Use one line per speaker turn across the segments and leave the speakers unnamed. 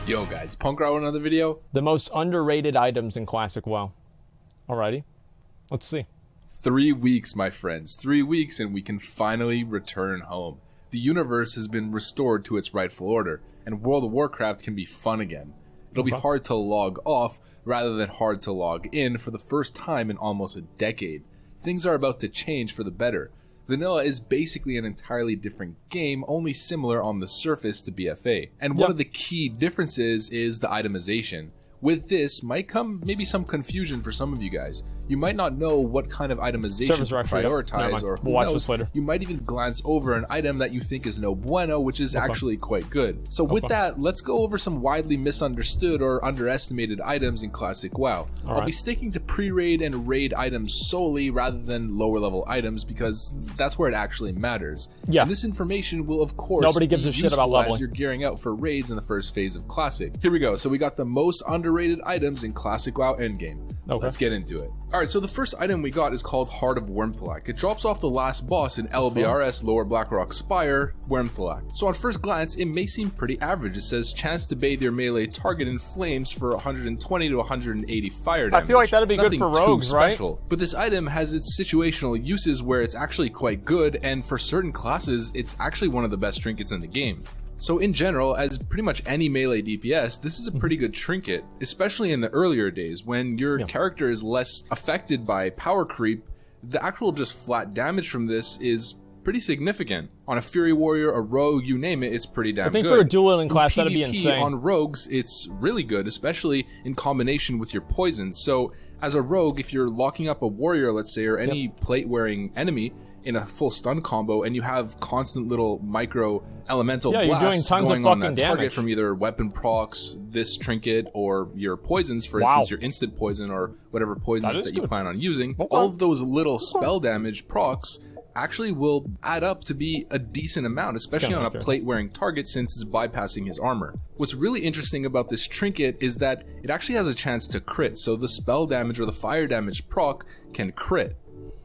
Yo guys, Punkrat with another video.
The most underrated items in Classic WoW. Alrighty. Let's see.
3 weeks, my friends. 3 weeks and we can finally return home. The universe has been restored to its rightful order, and World of Warcraft can be fun again. It'll be hard to log off rather than hard to log in for the first time in almost a decade. Things are about to change for the better. Vanilla is basically an entirely different game, only similar on the surface to BFA. And one of the key differences is the itemization. With this might come maybe some confusion for some of you guys. You might not know what kind of itemization to prioritize, or
we'll watch this later.
You might even glance over an item that you think is no bueno, which is actually quite good. So with that, let's go over some widely misunderstood or underestimated items in Classic WoW. I'll be sticking to pre-raid and raid items solely rather than lower level items because that's where it actually matters.
Yeah.
And this information will of course
nobody gives a shit about leveling
as you're gearing out for raids in the first phase of Classic. Here we go. So we got the most underrated items in Classic WoW endgame. Let's get into it. Alright, so the first item we got is called Heart of Wormthalak. It drops off the last boss in LBRS Lower Blackrock Spire, Wormthalak. So on first glance, it may seem pretty average. It says chance to bathe your melee target in flames for 120 to 180 fire damage.
I feel like that'd be good for rogues, right?
But this item has its situational uses where it's actually quite good, and for certain classes, it's actually one of the best trinkets in the game. So in general, as pretty much any melee DPS, this is a pretty good trinket, especially in the earlier days when your character is less affected by power creep. The actual just flat damage from this is pretty significant. On a Fury Warrior, a Rogue, you name it, it's pretty damn good.
I think for a dueling class, that'd be insane.
On Rogues, it's really good, especially in combination with your poisons. So as a Rogue, if you're locking up a Warrior, let's say, or any plate-wearing enemy, in a full stun combo, and you have constant little micro elemental blasts going on that target from either weapon procs, this trinket, or your poisons, for instance, your instant poison or whatever poisons that you plan on using. All of those little spell damage procs actually will add up to be a decent amount, especially on a plate-wearing target since it's bypassing his armor. What's really interesting about this trinket is that it actually has a chance to crit, so the spell damage or the fire damage proc can crit.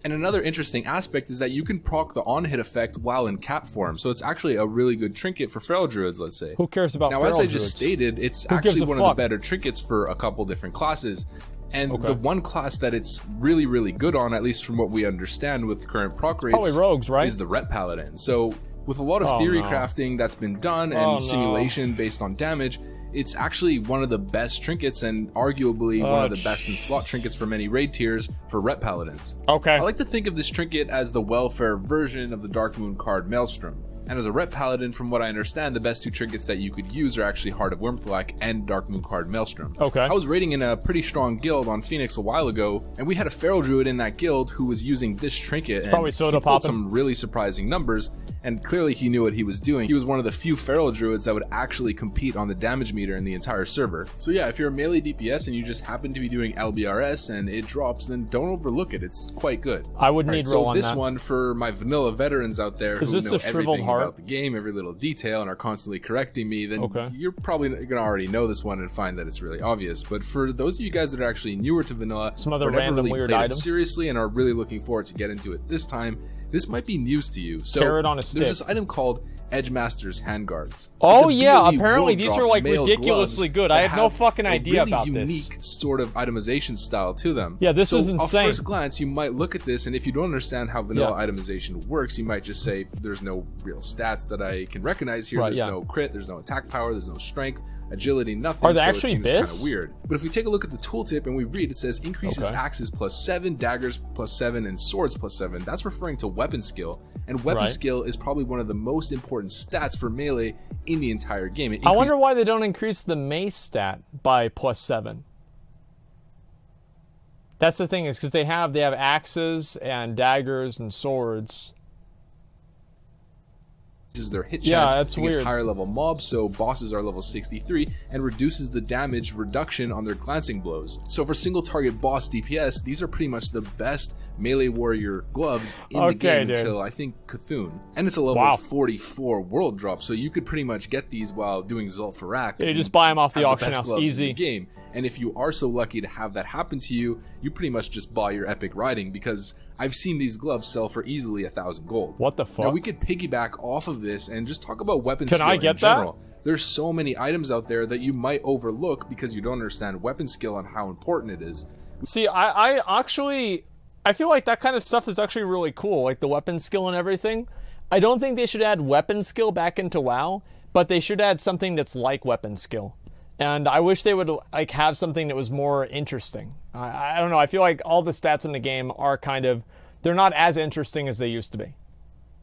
And another interesting aspect is that you can proc the on-hit effect while in cap form, so it's actually a really good trinket for Feral Druids, let's say.
Who cares about
Feral Druids? Now, as I just stated, it's actually one of the better trinkets for a couple different classes. And the one class that it's really, really good on, at least from what we understand with current proc rates,
probably rogues, right?
Is the Ret Paladin. So with a lot of theory crafting that's been done and simulation based on damage, it's actually one of the best trinkets and arguably one of the best in slot trinkets for many raid tiers for Ret Paladins. I like to think of this trinket as the welfare version of the Darkmoon card Maelstrom. And as a Ret Paladin, from what I understand, the best two trinkets that you could use are actually Heart of Wormthalak and Darkmoon card Maelstrom. I was raiding in a pretty strong guild on Phoenix a while ago, and we had a Feral Druid in that guild who was using this trinket, and he pulled some really surprising numbers, and clearly he knew what he was doing. He was one of the few Feral Druids that would actually compete on the damage meter in the entire server. So yeah, if you're a melee DPS and you just happen to be doing LBRS and it drops, then don't overlook it. It's quite good.
I would need roll on that.
So this one for my vanilla veterans out there who know everything about the game, every little detail, and are constantly correcting me, then you're probably gonna already know this one and find that it's really obvious. But for those of you guys that are actually newer to vanilla,
some other random weird items
seriously and are really looking forward to get into it this time, this might be news to you. So
carrot on a stick.
There's this item called Edgemaster's Handguards.
Oh yeah, apparently these are like ridiculously good. I had no fucking idea about this.
Unique sort of itemization style to them.
Yeah, this is insane.
At first glance, you might look at this, and if you don't understand how vanilla itemization works, you might just say, there's no real stats that I can recognize here. There's no crit, there's no attack power, there's no strength, agility, nothing.
Are they
so
actually
it seems kind of weird. But if we take a look at the tooltip and we read, it says increases axes +7, daggers +7, and swords +7. That's referring to weapon skill, and weapon skill is probably one of the most important stats for melee in the entire game.
I wonder why they don't increase the mace stat by +7. That's the thing, is because they have axes and daggers and swords.
Increases their hit chance against higher level mobs, so bosses are level 63, and reduces the damage reduction on their glancing blows. So for single target boss DPS, these are pretty much the best melee warrior gloves in the game until I think Cthulhu. And it's a level 44 world drop, so you could pretty much get these while doing Zul'Farrak.
Yeah, you just buy them off the auction house, easy.
Game. And if you are so lucky to have that happen to you, you pretty much just buy your epic riding, because I've seen these gloves sell for easily 1,000 gold.
What the fuck?
Now we could piggyback off of this and just talk about weapons.
Can I get that?
there's so many items out there that you might overlook because you don't understand weapon skill and how important it is.
See, I feel like that kind of stuff is actually really cool, like the weapon skill and everything. I don't think they should add weapon skill back into WoW, but they should add something that's like weapon skill. And I wish they would like have something that was more interesting. I don't know, I feel like all the stats in the game are they're not as interesting as they used to be.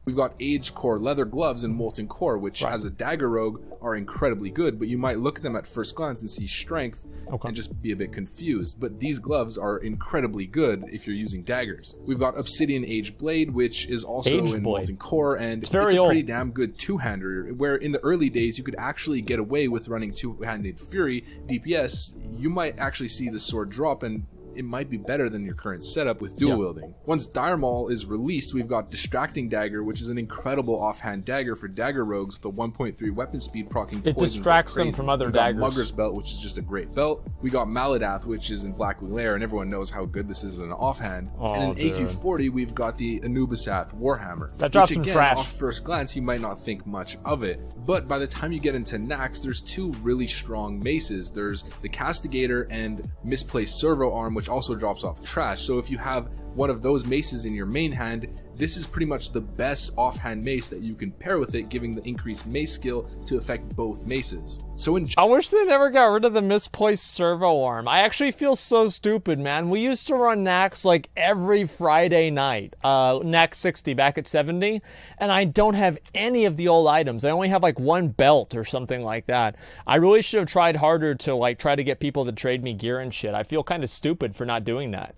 We've got Age Core Leather Gloves and Molten Core, which as a dagger rogue are incredibly good, but you might look at them at first glance and see strength and just be a bit confused. But these gloves are incredibly good if you're using daggers. We've got Obsidian Age Blade, which is also in Molten Core, and it's a pretty damn good two-hander, where in the early days you could actually get away with running two-handed Fury DPS. You might actually see the sword drop, and it might be better than your current setup with dual wielding. Once Dire Maul is released, we've got Distracting Dagger, which is an incredible offhand dagger for dagger rogues with a 1.3 weapon speed, proccing poisons.
It distracts them from other daggers.
Mugger's Belt, which is just a great belt. We got Maladath, which is in Blackwing Lair, and everyone knows how good this is as an offhand. And in AQ40, we've got the Anubisath Warhammer.
That drops
which,
some
again,
trash.
off first glance, you might not think much of it. But by the time you get into Nax, there's two really strong maces. There's the Castigator and Misplaced Servo Arm, which also drops off trash. So if you have one of those maces in your main hand, this is pretty much the best offhand mace that you can pair with it, giving the increased mace skill to affect both maces. So
I wish they never got rid of the Misplaced Servo Arm. I actually feel so stupid, man. We used to run Nax like every Friday night, Nax 60 back at 70, and I don't have any of the old items. I only have like one belt or something like that. I really should have tried harder to like try to get people to trade me gear and shit. I feel kind of stupid for not doing that.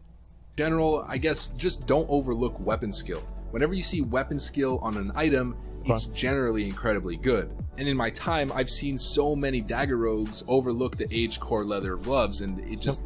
General, I guess just don't overlook weapon skill. Whenever you see weapon skill on an item, it's generally incredibly good. And in my time, I've seen so many dagger rogues overlook the Age Core Leather Gloves, and it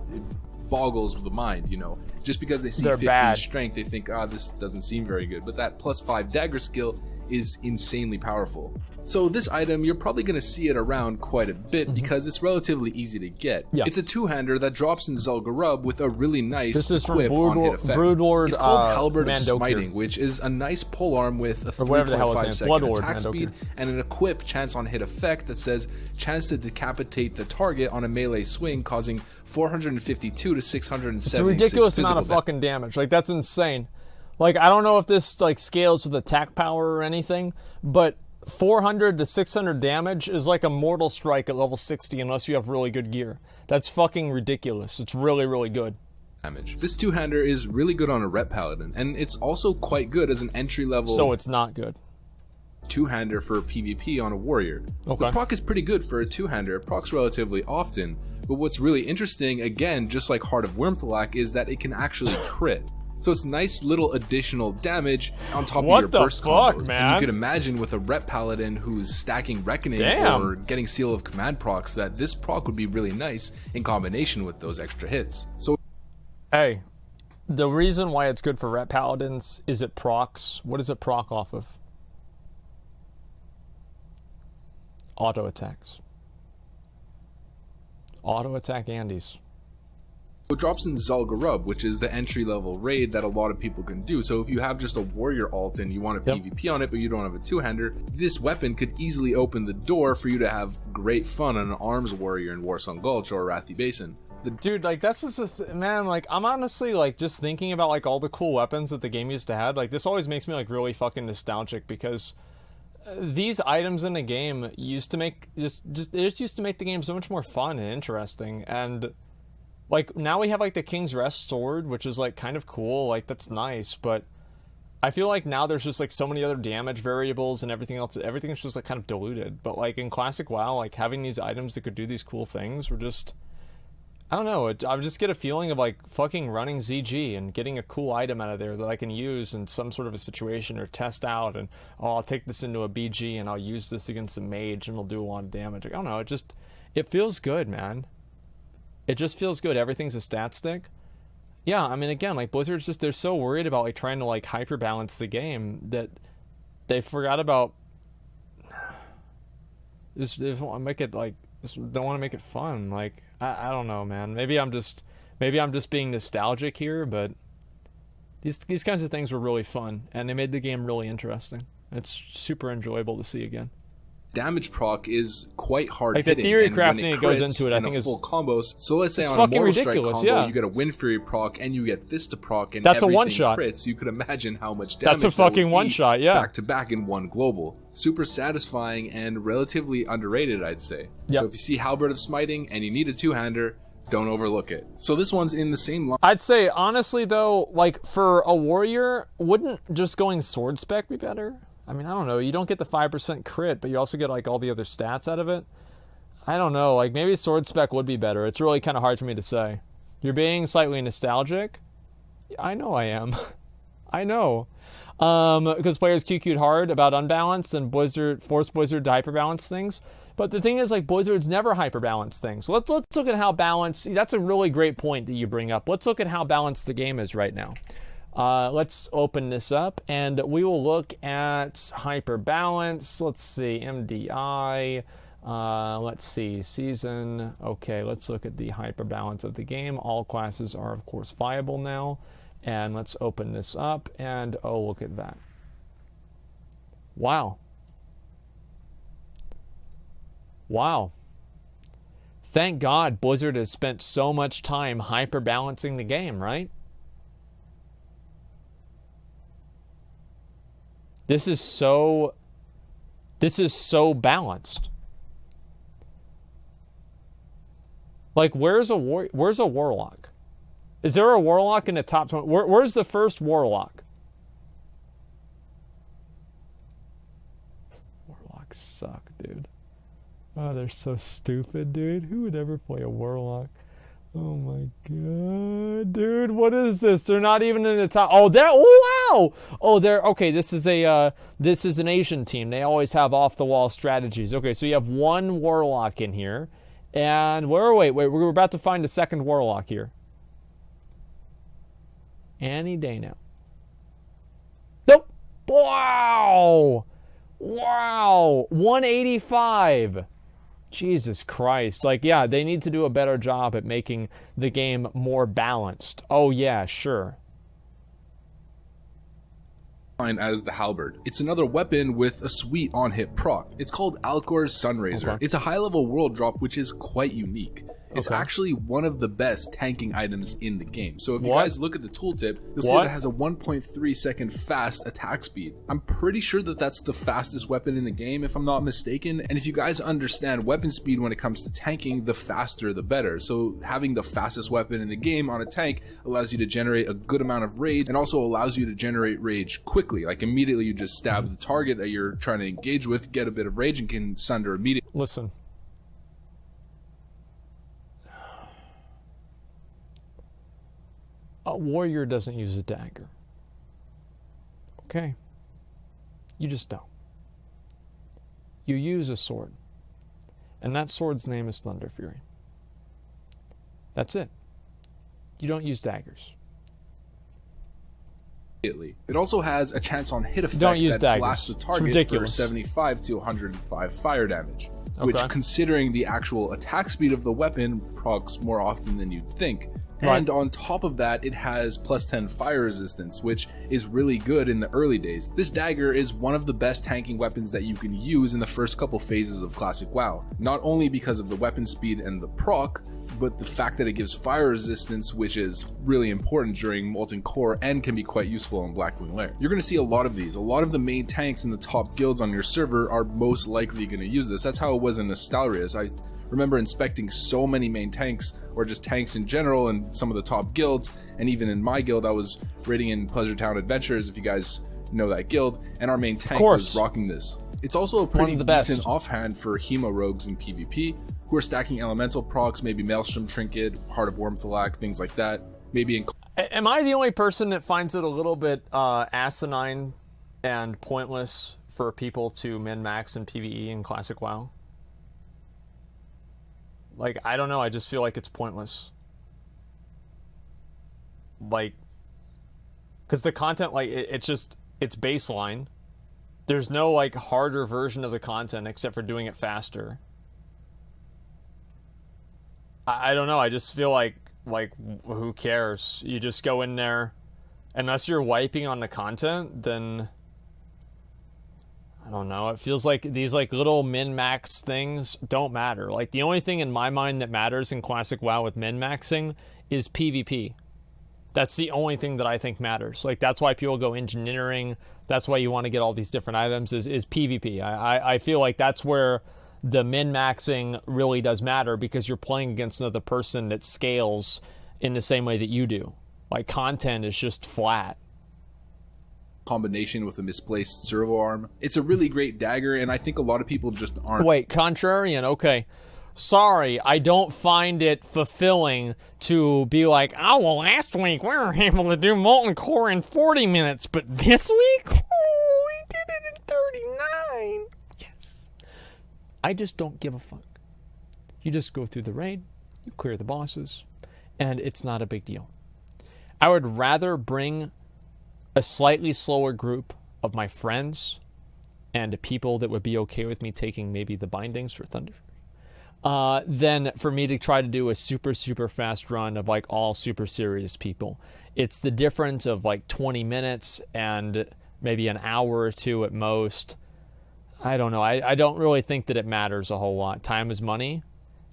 boggles the mind, you know. Just because they see 15 strength, they think, this doesn't seem very good. But that +5 dagger skill is insanely powerful. So this item, you're probably going to see it around quite a bit because it's relatively easy to get. Yeah. It's a two-hander that drops in Zul'Gurub with a really nice equip on hit effect.
Broodlord,
it's called Halberd of Smiting, which is a nice polearm with a 3.5 second attack speed and an equip chance on hit effect that says chance to decapitate the target on a melee swing, causing 452 to 676.
It's a ridiculous amount of fucking damage. Like, that's insane. Like, I don't know if this like scales with attack power or anything, but 400 to 600 damage is like a mortal strike at level 60 unless you have really good gear. That's fucking ridiculous. It's really, really good.
This two-hander is really good on a rep paladin, and it's also quite good as an entry-level...
So it's not good.
Two-hander for PvP on a warrior. The proc is pretty good for a two-hander. It procs relatively often, but what's really interesting, again, just like Heart of Wyrmthalak, is that it can actually crit. So it's nice little additional damage on top of your burst combos.
Man?
And you could imagine with a rep paladin who's stacking Reckoning or getting Seal of Command procs that this proc would be really nice in combination with those extra hits. So,
hey, the reason why it's good for rep paladins is it procs. What does it proc off of? Auto attacks. Auto attack Andes.
It drops in Zul'Gurub, which is the entry-level raid that a lot of people can do. So if you have just a warrior alt and you want to PvP on it, but you don't have a two-hander, this weapon could easily open the door for you to have great fun on an arms warrior in Warsong Gulch or Arathi Basin.
Dude, like, that's just man, like, I'm honestly, like, just thinking about, like, all the cool weapons that the game used to have. Like, this always makes me, like, really fucking nostalgic because these items in the game used to make, just used to make the game so much more fun and interesting. And like, now we have, like, the King's Rest sword, which is, like, kind of cool. Like, that's nice, but I feel like now there's just, like, so many other damage variables and everything else. Everything's just, like, kind of diluted. But, like, in Classic WoW, like, having these items that could do these cool things were just... I don't know. I just get a feeling of, like, fucking running ZG and getting a cool item out of there that I can use in some sort of a situation or test out. And, oh, I'll take this into a BG and I'll use this against a mage and it'll do a lot of damage. Like, I don't know. It feels good, man. It just feels good. Everything's a stat stick. Yeah, I mean, again, like, Blizzard's just, they're so worried about, like, trying to, like, hyper balance the game that they forgot about just, they don't want to make it, like, just don't want to make it fun. Like, I don't know, man. Maybe I'm just being nostalgic here, but these kinds of things were really fun and they made the game really interesting. It's super enjoyable to see again.
damage proc is quite hard
like
hitting.
the theory
and when
crafting that goes into it, I think
a
is
full combos. So let's say
it's
on a
fucking
Mortal Strike
ridiculous,
combo,
yeah.
you get a Wind Fury proc and you get this to proc, and
that's a
everything
one-shot.
crits. You could imagine how much damage
that's a fucking
that
one-shot, yeah.
back to back in one global. Super satisfying and relatively underrated, I'd say.
Yep.
So if you see Halberd of Smiting and you need a two-hander, don't overlook it. So this one's in the same line.
I'd say, honestly, though, like, for a warrior, wouldn't just going sword spec be better? I mean, I don't know. You don't get the 5% crit, but you also get, like, all the other stats out of it. I don't know. Like, maybe sword spec would be better. It's really kind of hard for me to say. You're being slightly nostalgic? I know I am. I know. Because players QQ'd hard about unbalanced and Blizzard forced Blizzard to hyperbalance things. But the thing is, like, Blizzard's never hyperbalance things. So let's look at how balanced. That's a really great point that you bring up. Let's look at how balanced the game is right now. Let's open this up, and we will look at hyperbalance. Let's see, MDI. Let's see, season. Okay, let's look at the hyperbalance of the game. All classes are, of course, viable now. And let's open this up, and oh, look at that. Wow. Wow. Thank God Blizzard has spent so much time hyperbalancing the game, right? This is so balanced. Like, where's a warlock? Is there a warlock in the top 20? Where's the first warlock? Warlocks suck, dude. Oh, they're so stupid, dude. Who would ever play a warlock? Oh my god, dude, what is this? They're not even in the top. Oh, they're wow. Oh, they're okay. This is an Asian team. They always have off the wall strategies. Okay, so you have one warlock in here, and wait, we're about to find a second warlock here. Any day now. Nope. Wow. 185. Jesus Christ. Like, yeah, they need to do a better job at making the game more balanced. Oh, yeah, sure.
As the halberd. It's another weapon with a sweet on-hit proc. It's called Alcor's Sunraiser.
Okay.
It's a high-level world drop which is quite unique. It's actually one of the best tanking items in the game. So if you guys look at the tooltip, you'll see that it has a 1.3 second fast attack speed. I'm pretty sure that that's the fastest weapon in the game, if I'm not mistaken. And if you guys understand weapon speed when it comes to tanking, the faster the better. So having the fastest weapon in the game on a tank allows you to generate a good amount of rage, and also allows you to generate rage quickly. Like, immediately you just stab the target that you're trying to engage with, get a bit of rage, and can sunder immediately.
Listen. A warrior doesn't use a dagger. Okay? You just don't. You use a sword. And that sword's name is Thunder Fury. That's it. You don't use daggers.
It also has a chance on hit effect that
daggers.
blasts the target for 75 to 105 fire damage, which, considering the actual attack speed of the weapon, procs more often than you'd think. And on top of that, it has plus 10 fire resistance, which is really good in the early days. This dagger is one of the best tanking weapons that you can use in the first couple phases of Classic WoW. Not only because of the weapon speed and the proc, but the fact that it gives fire resistance, which is really important during Molten Core and can be quite useful in Blackwing Lair. You're going to see a lot of these. A lot of the main tanks in the top guilds on your server are most likely going to use this. That's how it was in Nostalrius. I remember inspecting so many main tanks, or just tanks in general, in some of the top guilds, and even in my guild I was raiding in Pleasure Town Adventures, if you guys know that guild, and our main tank was rocking this. It's also a pretty decent offhand for Hemo rogues in PvP, who are stacking elemental procs, maybe Maelstrom Trinket, Heart of Wormthalac, things like that. Maybe in...
Am I the only person that finds it a little bit asinine and pointless for people to min-max in PvE in Classic WoW? Like, I don't know, I just feel like it's pointless. Like, because the content, like, it's baseline. There's no, like, harder version of the content except for doing it faster. I don't know, I just feel like, who cares? You just go in there, unless you're wiping on the content, then... I don't know. It feels like these like little min-max things don't matter. Like the only thing in my mind that matters in classic WoW with min-maxing is PvP. That's the only thing that I think matters. Like that's why people go engineering. That's why you want to get all these different items is PvP. I feel like that's where the min-maxing really does matter because you're playing against another person that scales in the same way that you do. Like content is just flat.
Combination with a misplaced servo arm. It's a really great dagger, and I think a lot of people just aren't.
Wait, contrarian, okay. Sorry, I don't find it fulfilling to be like, oh, well, last week we were able to do Molten Core in 40 minutes, but this week, oh, we did it in 39. Yes. I just don't give a fuck. You just go through the raid, you clear the bosses, and it's not a big deal. I would rather bring a slightly slower group of my friends and people that would be okay with me taking maybe the bindings for Thunder than for me to try to do a super, super fast run of like all super serious people. It's the difference of like 20 minutes and maybe an hour or two at most. I don't know. I don't really think that it matters a whole lot. Time is money.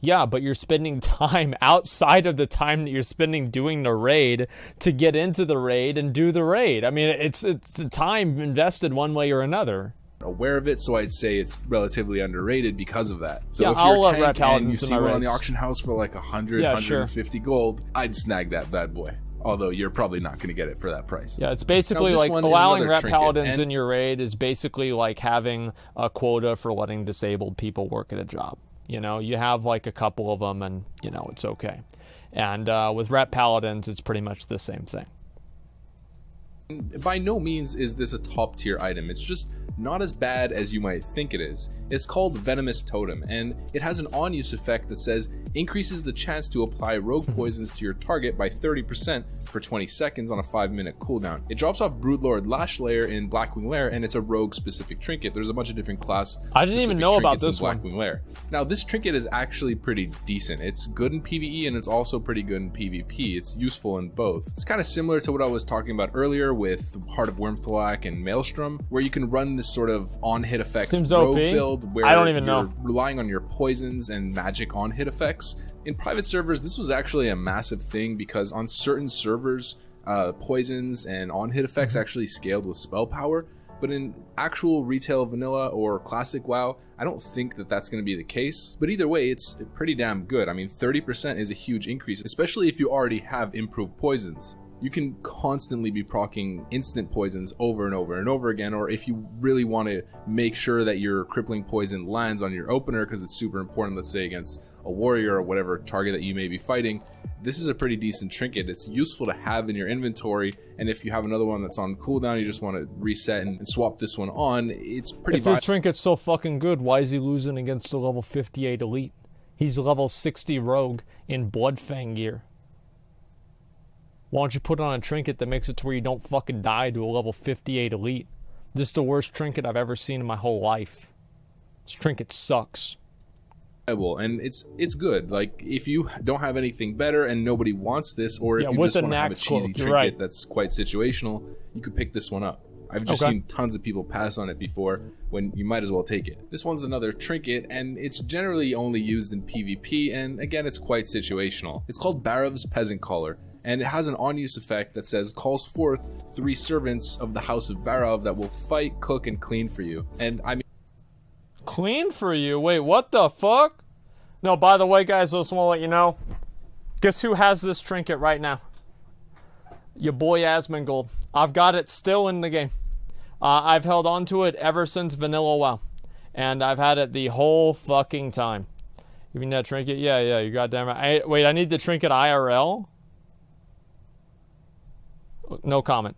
Yeah, but you're spending time outside of the time that you're spending doing the raid to get into the raid and do the raid. I mean, it's time invested one way or another.
Aware of it, so I'd say it's relatively underrated because of that. So
yeah,
if you're
I'll
a tank and you see one on the
raids.
auction house for like 100,
Yeah,
150 gold, I'd snag that bad boy. Although you're probably not going to get it for that price.
Yeah, it's basically
Now,
like
one is
allowing
another
ret
trinket,
paladins
and
in your raid is basically like having a quota for letting disabled people work at a job. You know, you have like a couple of them and, you know, it's okay. And with ret paladins, it's pretty much the same thing.
By no means is this a top tier item. It's just not as bad as you might think it is. It's called Venomous Totem, and it has an on-use effect that says increases the chance to apply rogue poisons to your target by 30% for 20 seconds on a 5-minute cooldown. It drops off Broodlord Lash Layer in Blackwing Lair, and it's a rogue-specific trinket. There's a bunch of different class.
I didn't even know about this one.
Blackwing Lair. Now, this trinket is actually pretty decent. It's good in PvE, and it's also pretty good in PvP. It's useful in both. It's kind of similar to what I was talking about earlier with Heart of Wormthalak and Maelstrom, where you can run this sort of on-hit effects
Seems
rogue
OP.
build where
I don't even
you're
know.
relying on your poisons and magic on-hit effects. In private servers, this was actually a massive thing because on certain servers, poisons and on-hit effects actually scaled with spell power. But in actual retail vanilla or classic WoW, I don't think that that's going to be the case. But either way, it's pretty damn good. I mean, 30% is a huge increase, especially if you already have improved poisons. You can constantly be proccing instant poisons over and over and over again, or if you really want to make sure that your crippling poison lands on your opener because it's super important, let's say against a warrior or whatever target that you may be fighting, this is a pretty decent trinket. It's useful to have in your inventory, and if you have another one that's on cooldown, you just want to reset and swap this one on, it's pretty
If your trinket's so fucking good, why is he losing against a level 58 elite? He's a level 60 rogue in Bloodfang gear. Why don't you put on a trinket that makes it to where you don't fucking die to a level 58 elite? This is the worst trinket I've ever seen in my whole life. This trinket sucks.
And it's good. Like, if you don't have anything better and nobody wants this, or if you just want to have a cheesy trinket that's quite situational, you could pick this one up. I've just seen tons of people pass on it before when you might as well take it. This one's another trinket, and it's generally only used in PvP, and again, it's quite situational. It's called Barov's Peasant Collar, and it has an on-use effect that says calls forth 3 servants of the House of Barov that will fight, cook, and clean for you. And I mean,
clean for you? Wait, what the fuck? No, by the way, guys, I just want to let you know. Guess who has this trinket right now? Your boy Asmongold. I've got it still in the game. I've held on to it ever since Vanilla WoW. And I've had it the whole fucking time. You mean that trinket? Yeah, you goddamn right. Wait, I need the trinket IRL? No comment.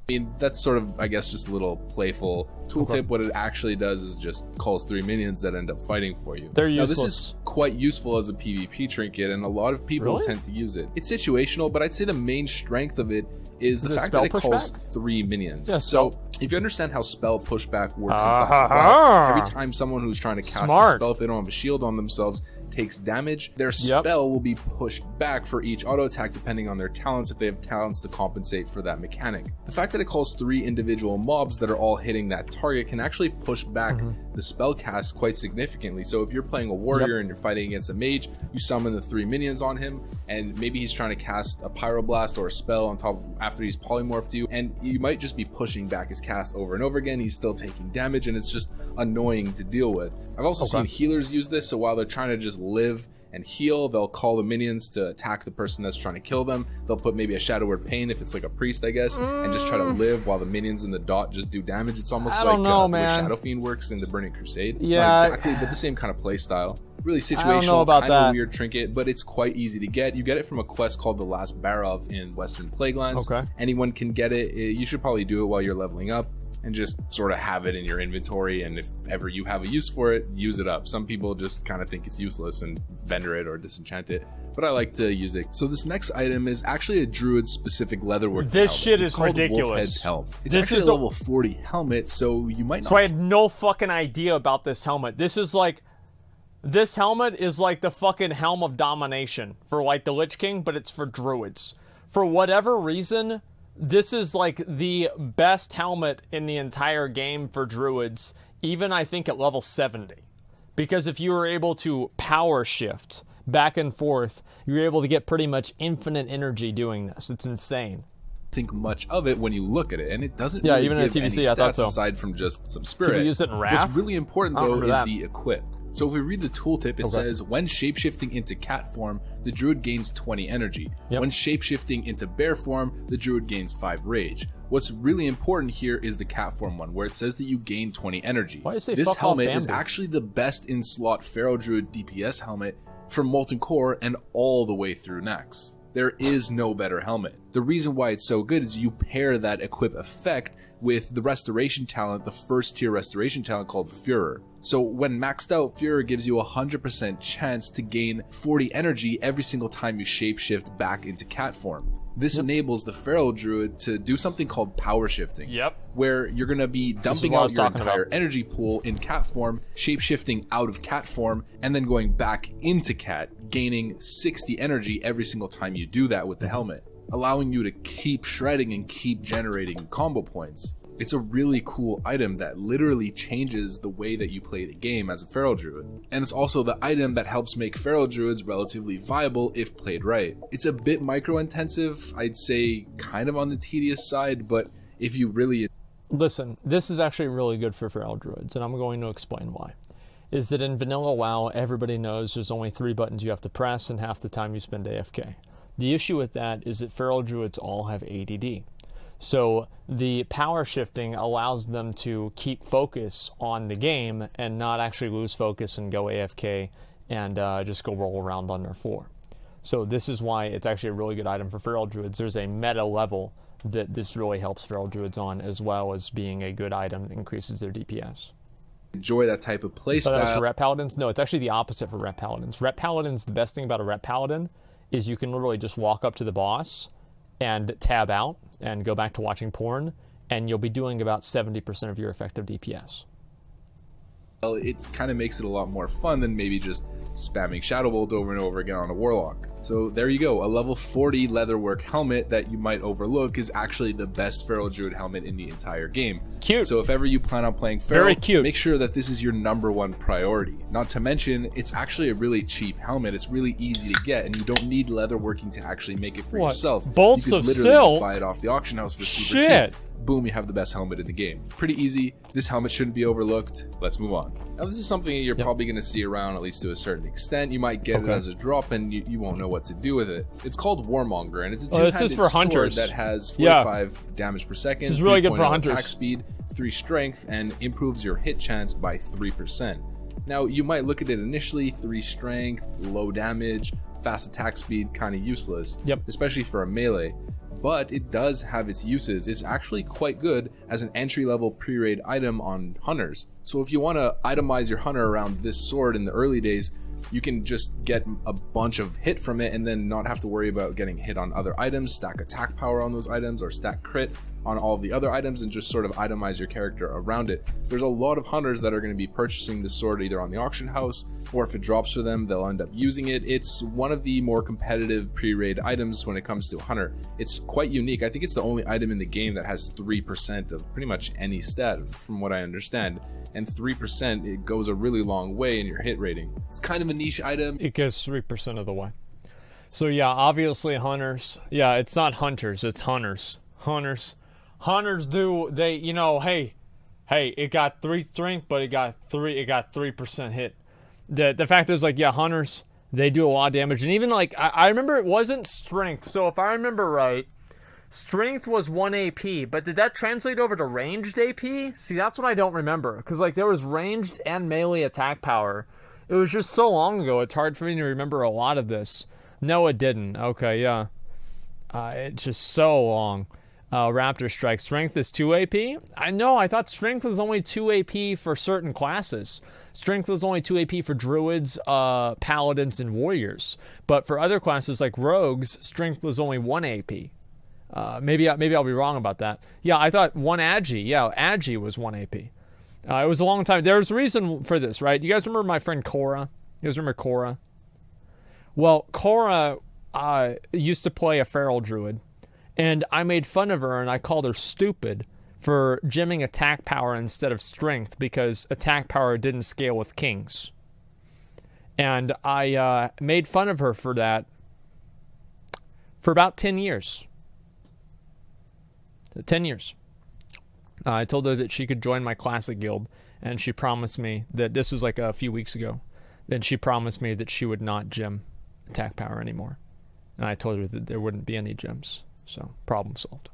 I mean, that's sort of, I guess, just a little playful tooltip. What it actually does is just calls 3 minions that end up fighting for you.
They're useless.
Now, this is quite useful as a PvP trinket, and a lot of people tend to use it. It's situational, but I'd say the main strength of it is the fact that it calls 3 minions. Yeah, so if you understand how spell pushback works in classic WoW, every time someone who's trying to cast a spell, if they don't have a shield on themselves, takes damage, their spell will be pushed back for each auto attack depending on their talents if they have talents to compensate for that mechanic. The fact that it calls 3 individual mobs that are all hitting that target can actually push back the spell cast quite significantly. So if you're playing a warrior and you're fighting against a mage, you summon the 3 minions on him, and maybe he's trying to cast a pyroblast or a spell on top of, after he's polymorphed you, and you might just be pushing back his cast over and over again. He's still taking damage, and it's just annoying to deal with. I've also seen healers use this, so while they're trying to just live and heal, they'll call the minions to attack the person that's trying to kill them. They'll put maybe a Shadow Word Pain if it's like a priest, I guess, and just try to live while the minions in the dot just do damage. It's almost like the way Shadow Fiend works in the Burning Crusade.
Yeah,
not exactly, but the same kind of play style. Really situational, kind of weird trinket, but it's quite easy to get. You get it from a quest called the Last Barov in Western Plaguelands. Anyone can get it. You should probably do it while you're leveling up and just sort of have it in your inventory, and if ever you have a use for it, use it up. Some people just kind of think it's useless and vendor it or disenchant it, but I like to use it. So this next item is actually a druid specific leatherwork.
This shit is ridiculous.
Wolfhead's helm. It's actually a level 40 helmet, so you might not.
So I had no fucking idea about this helmet. This helmet is like the fucking Helm of Domination for like the Lich King, but it's for druids. For whatever reason, this is like the best helmet in the entire game for druids, even I think at level 70. Because if you were able to power shift back and forth, you're able to get pretty much infinite energy doing this. It's insane.
Think much of it when you look at it, and it doesn't really
even
give
in TVC,
any
I thought
stats
so.
aside from just some spirit.
Can we use it in Wrath?
What's really important though is the equip. So if we read the tooltip, it says when shapeshifting into cat form, the druid gains 20 energy. When shapeshifting into bear form, the druid gains 5 rage. What's really important here is the cat form one, where it says that you gain 20 energy.
Why do you say
this
fuck all
helmet is
Bambi?
actually the best in slot feral druid DPS helmet from Molten Core and all the way through Nex. There is no better helmet. The reason why it's so good is you pair that equip effect with the restoration talent, the first tier restoration talent called Führer. So when maxed out, Führer gives you a 100% chance to gain 40 energy every single time you shapeshift back into cat form. This enables the feral druid to do something called power shifting, where you're going to be dumping out your entire energy pool in cat form, shapeshifting out of cat form, and then going back into cat, gaining 60 energy every single time you do that with the helmet, allowing you to keep shredding and keep generating combo points. It's a really cool item that literally changes the way that you play the game as a feral druid. And it's also the item that helps make feral druids relatively viable if played right. It's a bit micro intensive, I'd say kind of on the tedious side, but if you really...
Listen, this is actually really good for feral druids, and I'm going to explain why. Is that in vanilla WoW, everybody knows there's only 3 buttons you have to press, and half the time you spend AFK. The issue with that is that feral druids all have ADD. So the power shifting allows them to keep focus on the game and not actually lose focus and go AFK and just go roll around on their floor. So this is why it's actually a really good item for feral druids. There's a meta level that this really helps feral druids on, as well as being a good item that increases their DPS.
Enjoy that type of playstyle.
So that's for rep paladins? No, it's actually the opposite for rep paladins. Rep paladins, the best thing about a rep paladin is you can literally just walk up to the boss and tab out and go back to watching porn, and you'll be doing about 70% of your effective DPS.
Well, it kind of makes it a lot more fun than maybe just spamming Shadow Bolt over and over again on a Warlock. So there you go, a level 40 leatherwork helmet that you might overlook is actually the best feral druid helmet in the entire game.
Cute.
So if ever you plan on playing feral,
very cute,
make sure that this is your #1 priority. Not to mention, it's actually a really cheap helmet. It's really easy to get, and you don't need leatherworking to actually make it for yourself.
Bolts
you could
of
literally
silk?
just buy it off the auction house for super cheap. Boom, you have the best helmet in the game. Pretty easy. This helmet shouldn't be overlooked. Let's move on. Now, this is something you're probably going to see around, at least to a certain extent. You might get it as a drop, and you won't know what to do with it. It's called Warmonger, and it's a two-handed sword that has 45 damage per second.
This is really good for hunters.
Attack speed, 3 strength, and improves your hit chance by 3%. Now, you might look at it initially, 3 strength, low damage, fast attack speed, kind of useless, especially for a melee. But it does have its uses. It's actually quite good as an entry-level pre-raid item on hunters. So if you want to itemize your hunter around this sword in the early days, you can just get a bunch of hit from it and then not have to worry about getting hit on other items, stack attack power on those items, or stack crit. on all of the other items and just sort of itemize your character around it. There's a lot of hunters that are going to be purchasing this sword either on the auction house, or if it drops for them, they'll end up using it. It's one of the more competitive pre-raid items when it comes to hunter. It's quite unique. I think it's the only item in the game that has 3% of pretty much any stat, from what I understand. And 3%, it goes a really long way in your hit rating. It's kind of a niche item.
It goes 3% of the way. So yeah, obviously hunters. Yeah, it's not hunters, it's hunters. Hunters do, they, you know, hey, it got 3 strength, but it got 3% hit. The fact is, like, yeah, hunters, they do a lot of damage. And even, like, I remember it wasn't strength. So if I remember right, strength was 1 AP, but did that translate over to ranged AP? See, that's what I don't remember. Because, like, there was ranged and melee attack power. It was just so long ago, it's hard for me to remember a lot of this. No, it didn't. Okay, yeah. It's just so long. Raptor Strike. Strength is 2 AP? I know, I thought strength was only 2 AP for certain classes. Strength was only 2 AP for druids, paladins, and warriors. But for other classes like rogues, strength was only 1 AP. Maybe I'll be wrong about that. Yeah, I thought 1 Agi. Yeah, Agi was 1 AP. It was a long time. There's a reason for this, right? You guys remember my friend Cora? You guys remember Cora? Well, Cora used to play a feral druid. And I made fun of her and I called her stupid for gemming attack power instead of strength because attack power didn't scale with kings. And I made fun of her for that for about 10 years. 10 years. I told her that she could join my classic guild, and she promised me that this was like a few weeks ago. Then she promised me that she would not gem attack power anymore. And I told her that there wouldn't be any gems. So, problem solved.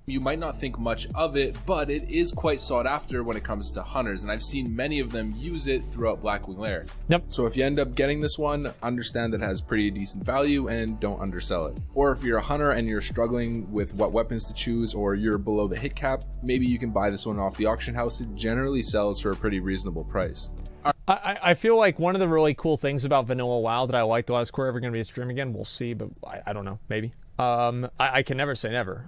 You might not think much of it, but it is quite sought after when it comes to hunters, and I've seen many of them use it throughout Blackwing Lair.
Yep.
So if you end up getting this one, understand that it has pretty decent value and don't undersell it. Or if you're a hunter and you're struggling with what weapons to choose, or you're below the hit cap, maybe you can buy this one off the auction house. It generally sells for a pretty reasonable price.
I feel like one of the really cool things about Vanilla WoW that I liked a lot is Core ever going to be a stream again. We'll see, but I don't know. Maybe. I can never say never.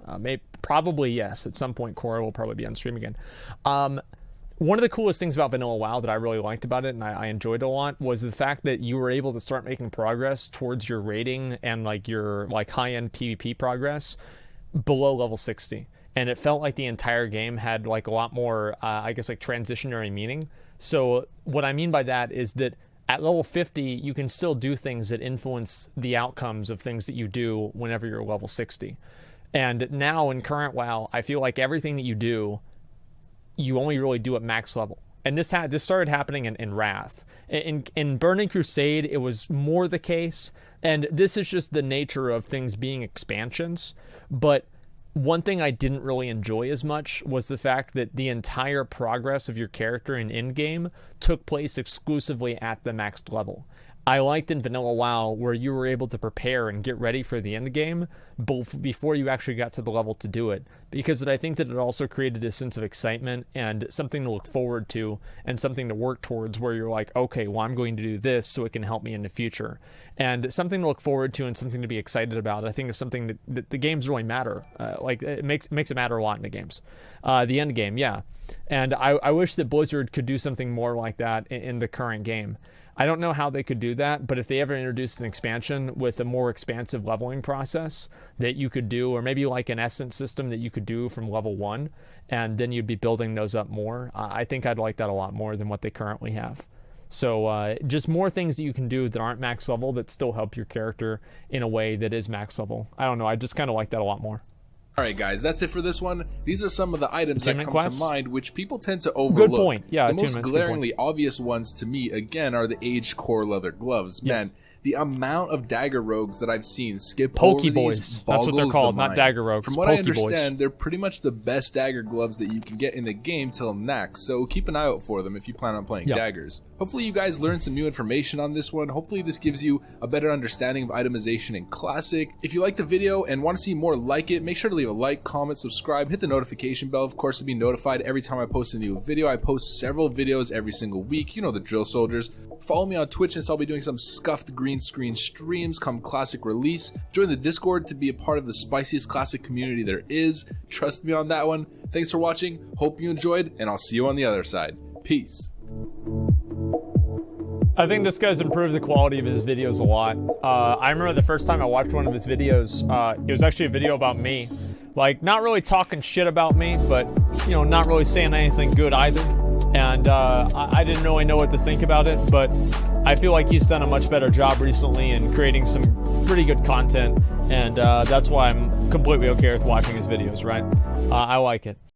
Probably yes. At some point, Core will probably be on stream again. One of the coolest things about Vanilla WoW that I really liked about it and I enjoyed a lot was the fact that you were able to start making progress towards your rating and like your like high-end PvP progress below level 60. And it felt like the entire game had like a lot more, I guess, like transitionary meaning. So what I mean by that is that at level 50, you can still do things that influence the outcomes of things that you do whenever you're level 60. And now in current WoW, I feel like everything that you do, you only really do at max level. And this started happening in Wrath. In Burning Crusade, it was more the case. And this is just the nature of things being expansions. But one thing I didn't really enjoy as much was the fact that the entire progress of your character in in-game took place exclusively at the maxed level. I liked in Vanilla WoW where you were able to prepare and get ready for the end game before you actually got to the level to do it, because I think that it also created a sense of excitement and something to look forward to and something to work towards where you're like, okay, well, I'm going to do this so it can help me in the future. And something to look forward to and something to be excited about. I think is something that the games really matter. Like it makes it matter a lot in the games. The end game, yeah. And I wish that Blizzard could do something more like that in the current game. I don't know how they could do that, but if they ever introduced an expansion with a more expansive leveling process that you could do, or maybe like an essence system that you could do from level 1, and then you'd be building those up more, I think I'd like that a lot more than what they currently have. So just more things that you can do that aren't max level that still help your character in a way that is max level. I don't know, I just kind of like that a lot more.
Alright guys, that's it for this one. These are some of the items that come to mind which people tend to overlook.
Good point. Yeah,
the most glaringly obvious ones to me, again, are the aged core leather gloves. Yeah. Man, the amount of dagger rogues that I've seen skip over these boggles
That's what they're called, not dagger rogues.
From what I understand, they're pretty much the best dagger gloves that you can get in the game till next, so keep an eye out for them if you plan on playing daggers. Hopefully you guys learned some new information on this one. Hopefully this gives you a better understanding of itemization in Classic. If you liked the video and want to see more like it, make sure to leave a like, comment, subscribe, hit the notification bell, of course, to be notified every time I post a new video. I post several videos every single week. You know the drill, soldiers. Follow me on Twitch, since I'll be doing some scuffed green main screen streams come classic release. Join the Discord to be a part of the spiciest classic community there is. Trust me on that one. Thanks for watching. Hope you enjoyed, and I'll see you on the other side. Peace.
I think this guy's improved the quality of his videos a lot. I remember the first time I watched one of his videos, it was actually a video about me. Like, not really talking shit about me, but, you know, not really saying anything good either. And I didn't really know what to think about it, but I feel like he's done a much better job recently in creating some pretty good content. And that's why I'm completely okay with watching his videos, right? I like it.